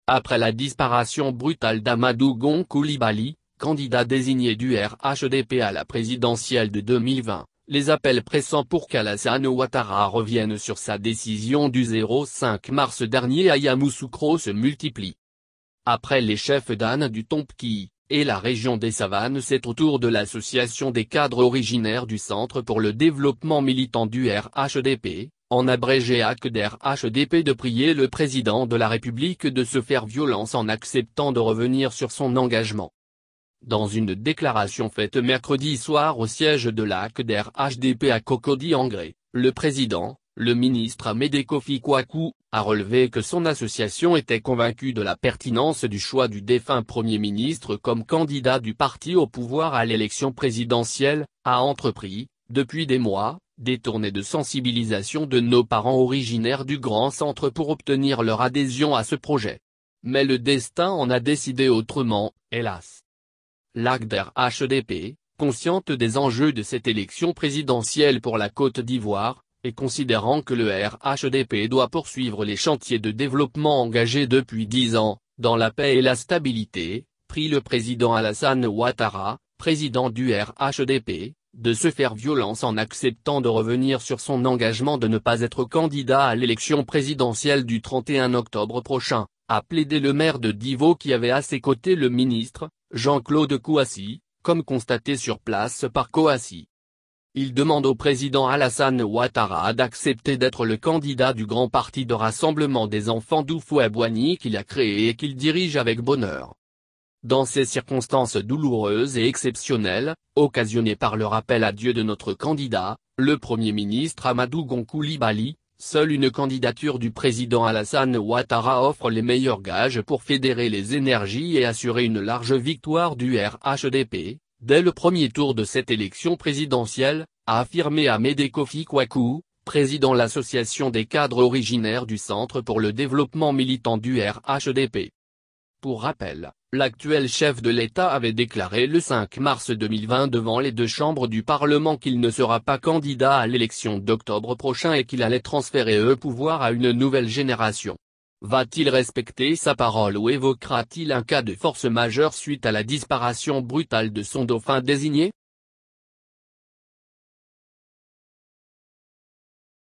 Après la disparition brutale d'Amadou Gon Coulibaly, candidat désigné du RHDP à la présidentielle de 2020, les appels pressants pour qu'Alassane Ouattara revienne sur sa décision du 5 mars dernier à Yamoussoukro se multiplient. Après les chefs d'Anne du Tompki et la région des Savanes, c'est au tour de l'association des cadres originaires du Centre pour le développement militant du RHDP, en abrégé ACDR-HDP, de prier le président de la République de se faire violence en acceptant de revenir sur son engagement. Dans une déclaration faite mercredi soir au siège de la ACDR-HDP à Cocody-en-Gré, le président, le ministre Amédée Kofi Kouakou, a relevé que son association était convaincue de la pertinence du choix du défunt Premier ministre comme candidat du parti au pouvoir à l'élection présidentielle, a entrepris, depuis des mois, des tournées de sensibilisation de nos parents originaires du Grand Centre pour obtenir leur adhésion à ce projet. Mais le destin en a décidé autrement, hélas. L'ACDR-HDP, consciente des enjeux de cette élection présidentielle pour la Côte d'Ivoire, et considérant que le RHDP doit poursuivre les chantiers de développement engagés depuis 10 ans, dans la paix et la stabilité, prie le président Alassane Ouattara, président du RHDP, de se faire violence en acceptant de revenir sur son engagement de ne pas être candidat à l'élection présidentielle du 31 octobre prochain, a plaidé le maire de Divo qui avait à ses côtés le ministre, Jean-Claude Kouassi, comme constaté sur place par Kouassi. Il demande au président Alassane Ouattara d'accepter d'être le candidat du grand parti de rassemblement des enfants d'Houphouët-Boigny qu'il a créé et qu'il dirige avec bonheur. Dans ces circonstances douloureuses et exceptionnelles, occasionnées par le rappel à Dieu de notre candidat, le Premier ministre Amadou Gon Coulibaly, seule une candidature du président Alassane Ouattara offre les meilleurs gages pour fédérer les énergies et assurer une large victoire du RHDP, dès le premier tour de cette élection présidentielle, a affirmé Amédée Kofi Kouakou, président de l'association des cadres originaires du Centre pour le développement militant du RHDP. Pour rappel, l'actuel chef de l'État avait déclaré le 5 mars 2020 devant les deux chambres du Parlement qu'il ne sera pas candidat à l'élection d'octobre prochain et qu'il allait transférer le pouvoir à une nouvelle génération. Va-t-il respecter sa parole ou évoquera-t-il un cas de force majeure suite à la disparition brutale de son dauphin désigné ?